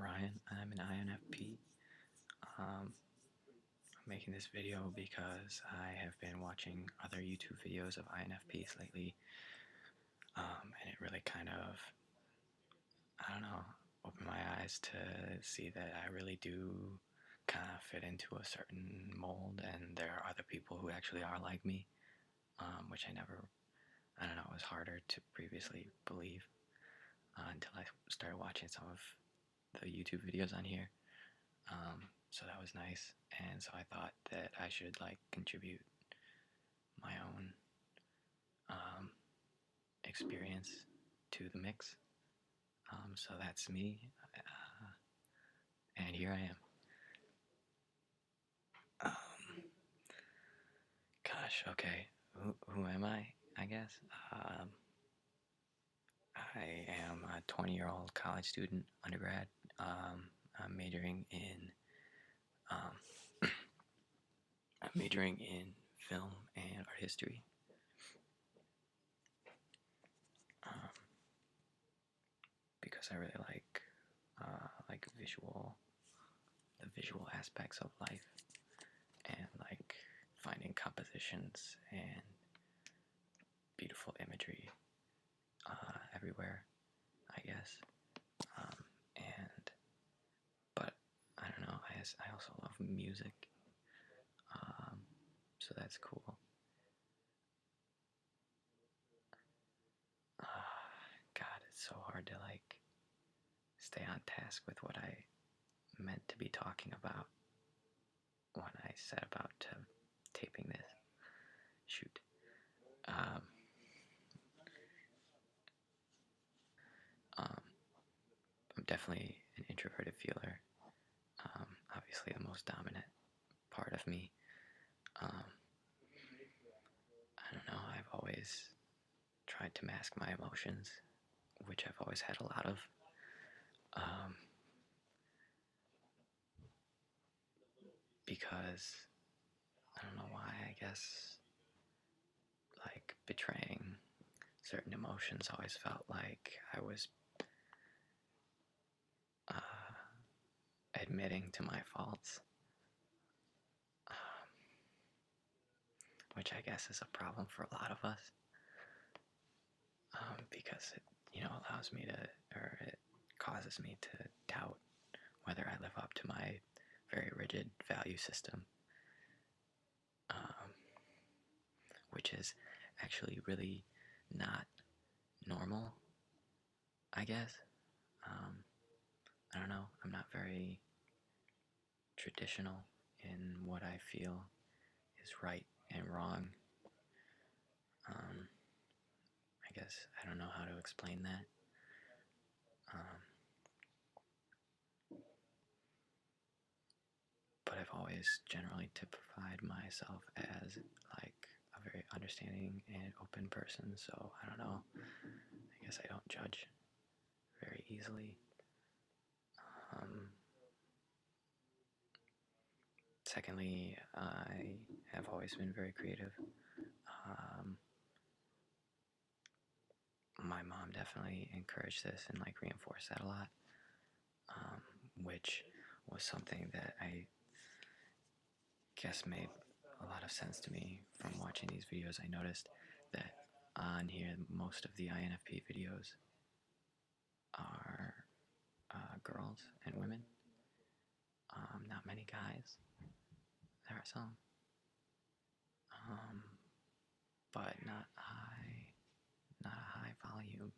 Ryan. I'm an INFP. I'm making this video because I have been watching other YouTube videos of INFPs lately, and it really kind of, opened my eyes to see that I really do kind of fit into a certain mold, and there are other people who actually are like me, which it was harder to previously believe until I started watching some of the YouTube videos on here. So that was nice, and so I thought that I should contribute my own experience to the mix. So that's me, and here I am. Gosh, okay, who am I? I guess I am a 20-year-old college student, undergrad. I'm majoring in film and art history. Because I really like the visual aspects of life, and finding compositions and beautiful imagery everywhere, I guess. But I don't know. I also love music, so that's cool. God, it's so hard to stay on task with what I meant to be talking about when I set about to taping this. Shoot. I'm definitely an introverted feeler. Obviously, the most dominant part of me. I don't know. I've always tried to mask my emotions, which I've always had a lot of. Because I don't know why. I guess betraying certain emotions always felt like I was admitting to my faults, which I guess is a problem for a lot of us, because it allows me to, or it causes me to doubt whether I live up to my very rigid value system, which is actually really not normal, I guess. I don't know. I'm not very traditional in what I feel is right and wrong. I guess I don't know how to explain that. But I've always generally typified myself as a very understanding and open person, so I don't know. I guess I don't judge very easily. Secondly, I have always been very creative. My mom definitely encouraged this and reinforced that a lot, which was something that I guess made a lot of sense to me from watching these videos. I noticed that on here, most of the INFP videos are girls and women. Not many guys. There are some, but not a high volume.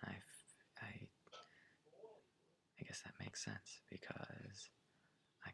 And I guess that makes sense because I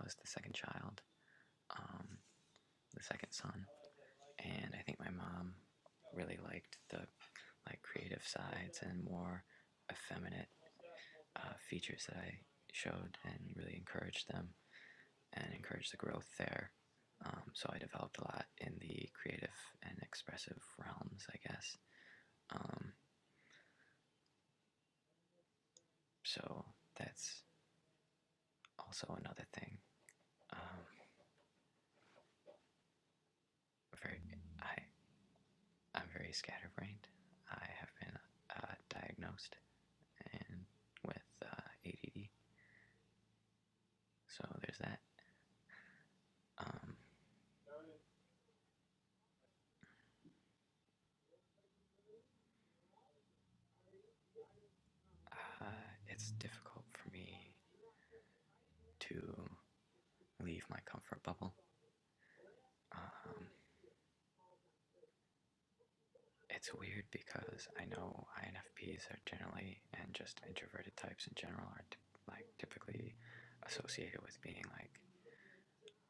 was the second child, the second son, and I think my mom really liked the creative sides and more effeminate features that I showed, and really encouraged them and encouraged the growth there. So I developed a lot in the creative and expressive realms, I guess. So that's also another thing. I'm very scatterbrained. I have been diagnosed and it's difficult for me to leave my comfort bubble. It's weird because I know INFPs are generally, and just introverted types in general, are typically associated with being like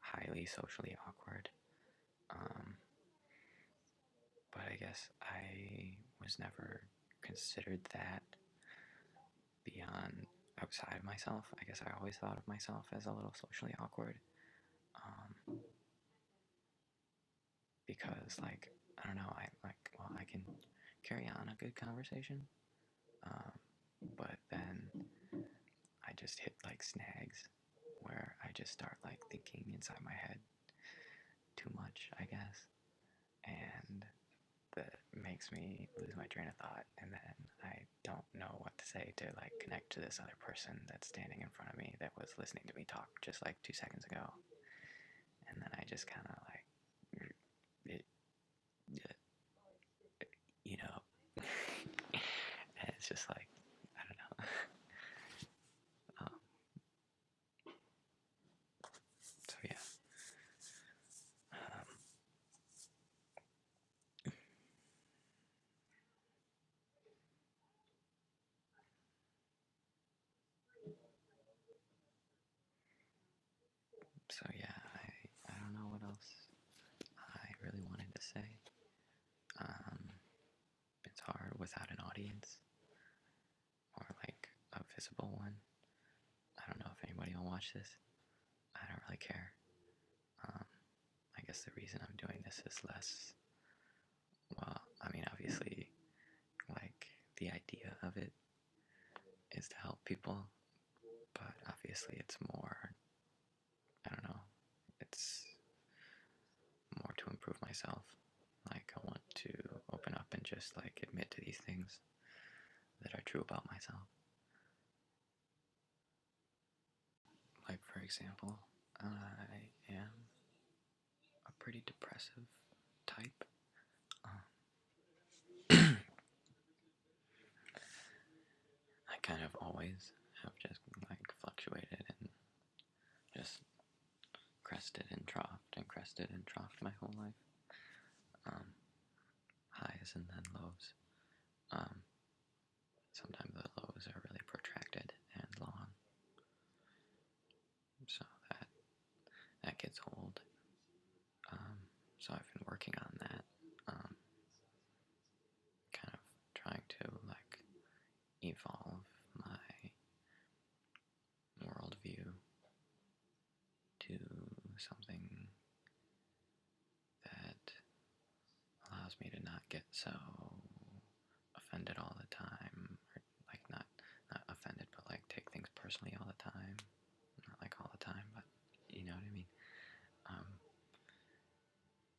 highly socially awkward. But I guess I was never considered that beyond outside of myself. I guess I always thought of myself as a little socially awkward. Because I don't know, I can carry on a good conversation, but then I just hit snags where I just start thinking inside my head too much, I guess, and that makes me lose my train of thought, and then I don't know what to say to connect to this other person that's standing in front of me that was listening to me talk just 2 seconds ago, and then I just kind of you know, and it's just I don't know. So yeah. So yeah, I don't know what else I really wanted to say. It's hard without an audience or a visible one. I don't know if anybody will watch this. I don't really care. I guess the reason I'm doing this is less, well, I mean, obviously, the idea of it is to help people, but obviously it's more, I don't know, it's more to improve myself. I want to open up and just admit to these things that are true about myself. For example, I am a pretty depressive type. I kind of always have just fluctuated and just crested and troughed my whole life. Highs and then lows. Sometimes the lows are really protracted and long, so that gets old. So I've been working on that, kind of trying to evolve my worldview to something that allows me to not get so offended all the time, or not offended, but take things personally all the time. Not all the time, but you know what I mean.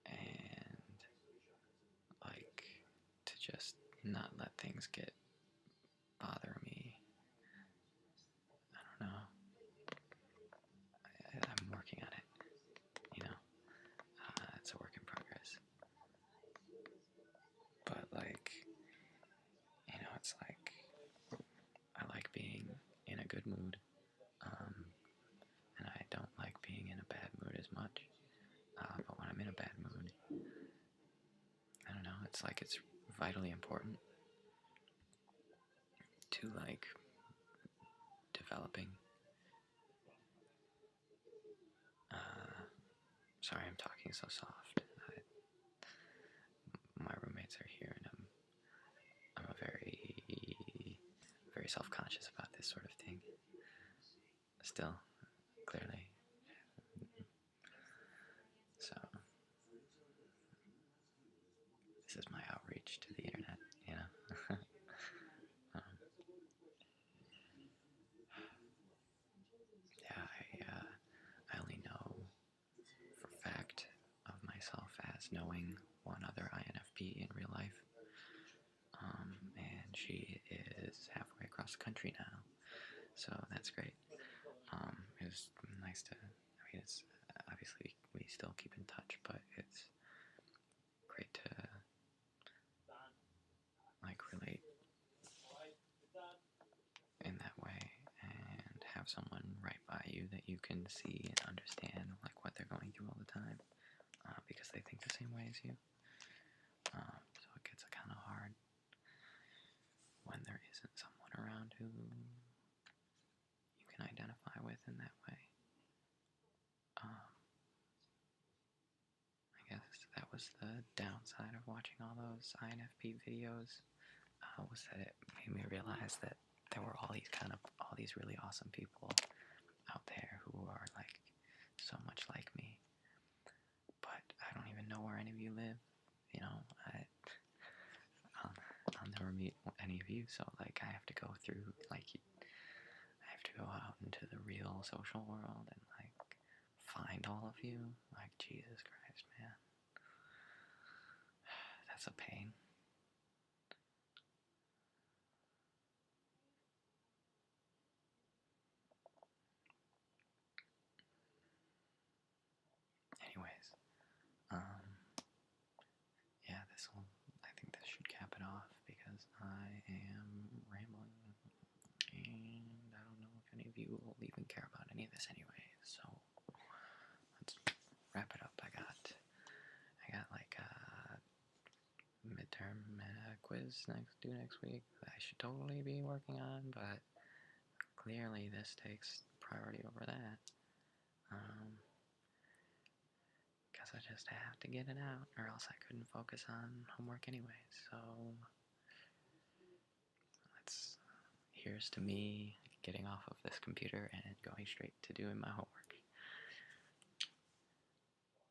And to just not let things bother me. I don't know. I'm working on it. It's a work in progress. But it's I like being in a good mood, and I don't like being in a bad mood as much. But when I'm in a bad mood, I don't know. It's it's vitally important to developing. Sorry, I'm talking so soft. My roommates are here, and I'm a very self-conscious about this sort of thing. Still, clearly. So this is my outreach to the internet, yeah, I only know for fact of myself as knowing one other INFP in real life, and she is halfway across the country now, so that's great. It was nice to, it's obviously we still keep in touch, but it's great to relate in that way. someone right by you that you can see and understand like what they're going through all the time, because they think the same way as you. So it gets kind of hard when there isn't someone around who you can identify with in that way. I guess that was the downside of watching all those INFP videos, was that it made me realize that there were all these really awesome people out there who are like so much like me, but I don't even know where any of you live. I'll never meet any of you, so like I have to go through I have to go out into the real social world and like find all of you. Like, Jesus Christ, man, that's a pain. Anyways, yeah, I think this should cap it off because I am rambling, and I don't know if any of you will even care about any of this anyway, so let's wrap it up. I got like a midterm quiz due next week that I should totally be working on, but clearly this takes priority over that. Guess I just have to get it out, or else I couldn't focus on homework anyway. So here's to me getting off of this computer and going straight to doing my homework.